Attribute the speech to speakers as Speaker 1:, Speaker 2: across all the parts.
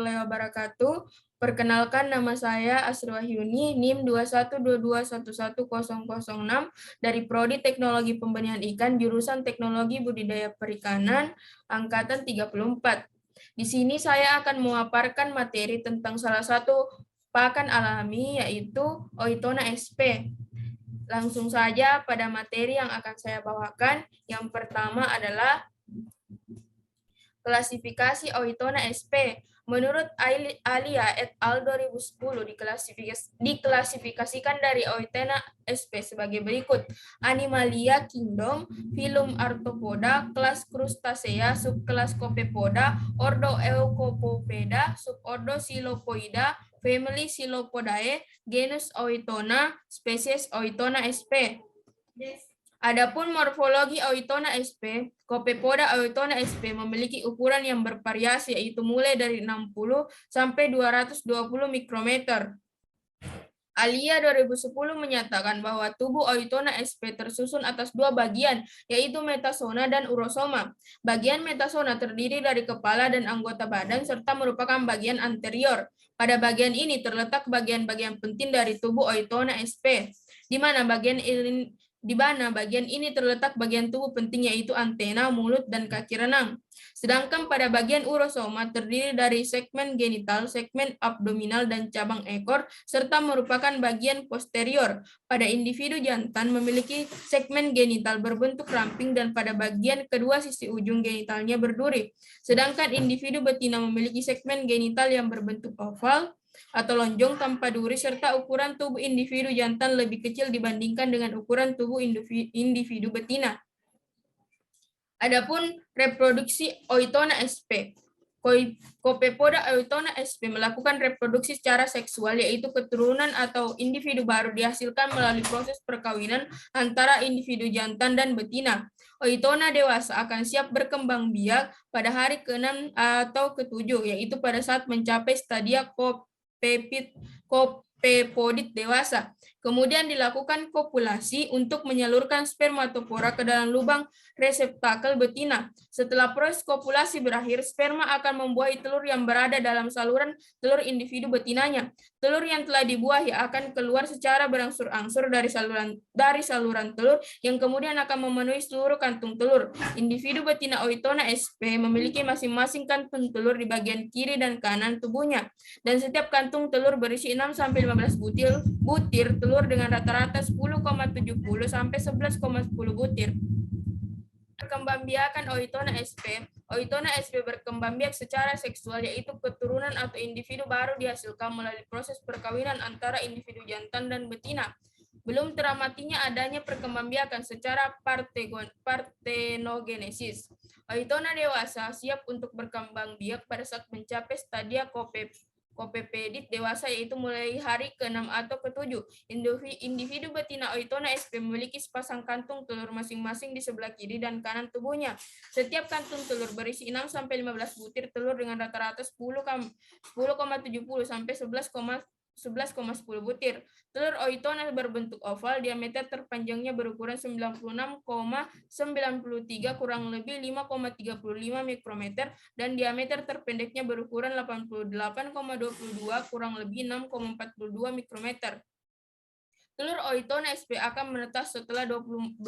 Speaker 1: warahmatullahi wabarakatuh. Perkenalkan, nama saya Asri Wahyuni, NIM 212211006 dari Prodi Teknologi Pembenihan Ikan, jurusan Teknologi Budidaya Perikanan, angkatan 34. Di sini saya akan memaparkan materi tentang salah satu pakan alami, yaitu Oitona sp. Langsung saja pada materi yang akan saya bawakan. Yang pertama adalah klasifikasi Oitona sp. Menurut Alia et al. 2010 diklasifikasikan dari Oitona sp sebagai berikut: Animalia kingdom, filum Arthropoda, kelas Crustacea, subkelas Copepoda, ordo Eucopopeda, subordo Silopoida, family Silopodae, genus Oitona, spesies Oitona sp. Adapun morfologi Oitona sp, Copepoda Oitona sp memiliki ukuran yang bervariasi, yaitu mulai dari 60 sampai 220 mikrometer. Alia 2010 menyatakan bahwa tubuh Oitona sp tersusun atas dua bagian, yaitu metasona dan urosoma. Bagian metasona terdiri dari kepala dan anggota badan, serta merupakan bagian anterior. Pada bagian ini terletak bagian-bagian penting dari tubuh Oitona sp, di mana bagian ini terletak bagian tubuh penting, yaitu antena, mulut, dan kaki renang. Sedangkan pada bagian urosoma terdiri dari segmen genital, segmen abdominal, dan cabang ekor, serta merupakan bagian posterior. Pada individu jantan memiliki segmen genital berbentuk ramping dan pada bagian kedua sisi ujung genitalnya berduri. Sedangkan individu betina memiliki segmen genital yang berbentuk oval atau lonjong tanpa duri, serta ukuran tubuh individu jantan lebih kecil dibandingkan dengan ukuran tubuh individu betina. Adapun reproduksi Oitona sp. Copepoda Oitona sp melakukan reproduksi secara seksual, yaitu keturunan atau individu baru dihasilkan melalui proses perkawinan antara individu jantan dan betina. Oitona dewasa akan siap berkembang biak pada hari ke-6 atau ke-7, yaitu pada saat mencapai stadia Copepodid dewasa. Kemudian dilakukan kopulasi untuk menyalurkan spermatopora ke dalam lubang reseptakel betina. Setelah proses kopulasi berakhir, sperma akan membuahi telur yang berada dalam saluran telur individu betinanya. Telur yang telah dibuahi akan keluar secara berangsur-angsur dari saluran telur, yang kemudian akan memenuhi seluruh kantung telur. Individu betina Oitona sp memiliki masing-masing kantung telur di bagian kiri dan kanan tubuhnya, dan setiap kantung telur berisi 6-15 butir telur dengan rata-rata 10,70 sampai 11,10 butir. Perkembangbiakan Oitona sp. Oitona sp berkembang biak secara seksual, yaitu keturunan atau individu baru dihasilkan melalui proses perkawinan antara individu jantan dan betina. Belum teramatinya adanya perkembangbiakan secara partenogenesis. Oitona dewasa siap untuk berkembang biak pada saat mencapai stadia Copepodid dewasa, yaitu mulai hari ke-6 atau ke-7. Individu betina Oitona sp memiliki sepasang kantung telur masing-masing di sebelah kiri dan kanan tubuhnya. Setiap kantung telur berisi 6-15 butir telur dengan rata-rata 10,70 sampai 11,10 butir. Telur Oitona berbentuk oval, diameter terpanjangnya berukuran 96,93 kurang lebih 5,35 mikrometer, dan diameter terpendeknya berukuran 88,22 kurang lebih 6,42 mikrometer. Telur Oitona sp akan menetas setelah 20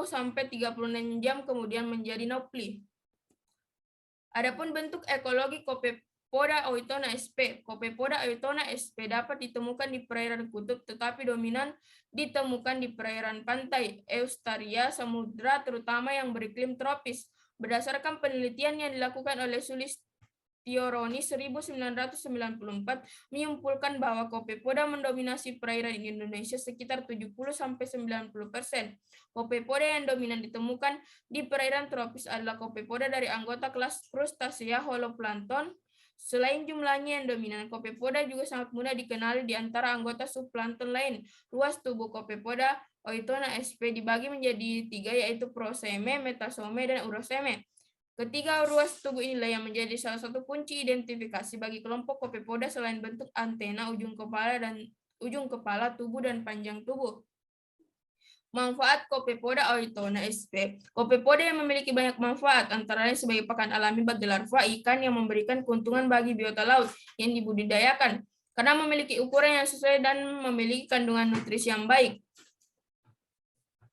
Speaker 1: sampai 36 jam kemudian menjadi nopli. Adapun bentuk ekologi Copepoda Oitona sp. Copepoda Oitona sp dapat ditemukan di perairan kutub, tetapi dominan ditemukan di perairan pantai, Eustaria, samudra, terutama yang beriklim tropis. Berdasarkan penelitian yang dilakukan oleh Sulistioroni 1994, menyimpulkan bahwa Copepoda mendominasi perairan Indonesia sekitar 70-90%. Copepoda yang dominan ditemukan di perairan tropis adalah Copepoda dari anggota kelas Crustacea holoplankton. Selain jumlahnya yang dominan, Copepoda juga sangat mudah dikenali di antara anggota subplankton lain. Ruas tubuh Copepoda Oitona sp dibagi menjadi 3, yaitu proseme, metasome, dan uroseme. Ketiga ruas tubuh inilah yang menjadi salah satu kunci identifikasi bagi kelompok Copepoda selain bentuk antena, ujung kepala, tubuh, dan panjang tubuh. Manfaat Copepoda oitona sp. Copepoda yang memiliki banyak manfaat, antara lain sebagai pakan alami bagi larva ikan yang memberikan keuntungan bagi biota laut yang dibudidayakan, karena memiliki ukuran yang sesuai dan memiliki kandungan nutrisi yang baik.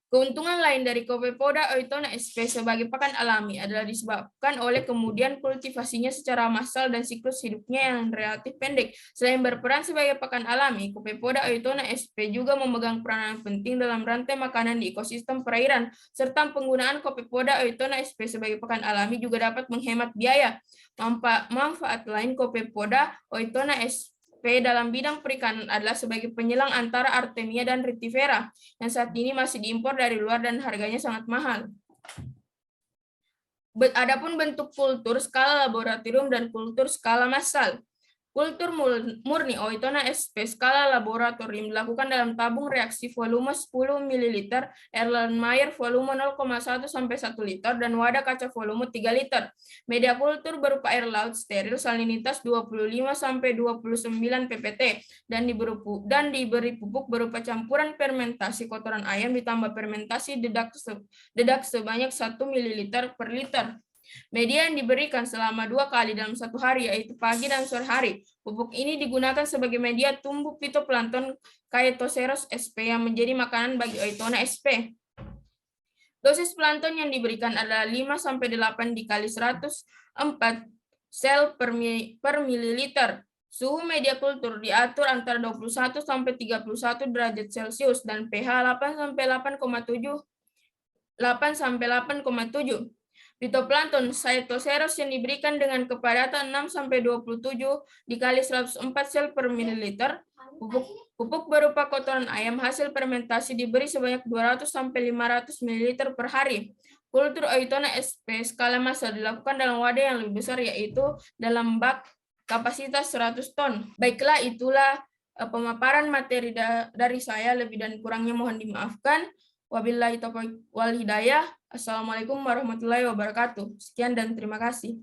Speaker 1: Keuntungan lain dari Copepoda oitona sp sebagai pakan alami adalah disebabkan oleh kemudian kultivasinya secara massal dan siklus hidupnya yang relatif pendek. Selain berperan sebagai pakan alami, Copepoda oitona sp juga memegang peranan penting dalam rantai makanan di ekosistem perairan, serta penggunaan Copepoda oitona sp sebagai pakan alami juga dapat menghemat biaya. Manfaat lain Copepoda oitona sp dalam bidang perikanan adalah sebagai penyelang antara Artemia dan Retifera yang saat ini masih diimpor dari luar dan harganya sangat mahal. Adapun bentuk kultur skala laboratorium dan kultur skala massal. Kultur murni oitona sp skala laboratorium dilakukan dalam tabung reaksi volume 10 ml, Erlenmeyer volume 0,1 sampai 1 liter, dan wadah kaca volume 3 liter. Media kultur berupa air laut steril salinitas 25 sampai 29 ppt dan diberi pupuk berupa campuran fermentasi kotoran ayam ditambah fermentasi dedak sebanyak 1 ml per liter. Media yang diberikan selama 2 kali dalam 1 hari, yaitu pagi dan sore hari. Pupuk ini digunakan sebagai media tumbuh fitoplankton Chaetoceros sp yang menjadi makanan bagi oitona sp. Dosis plankton yang diberikan adalah 5-8 dikali 104 sel per mililiter. Suhu media kultur diatur antara 21-31 derajat Celcius dan pH 8-8,7. Fitoplankton Chaetoceros yang diberikan dengan kepadatan 6-27 dikali 104 sel per mililiter. Pupuk berupa kotoran ayam hasil fermentasi diberi sebanyak 200-500 ml per hari. Kultur oitona sp skala massal dilakukan dalam wadah yang lebih besar, yaitu dalam bak kapasitas 100 ton. Baiklah, itulah pemaparan materi dari saya. Lebih dan kurangnya mohon dimaafkan. Wabillahi taufiq wal hidayah. Assalamualaikum warahmatullahi wabarakatuh. Sekian dan terima kasih.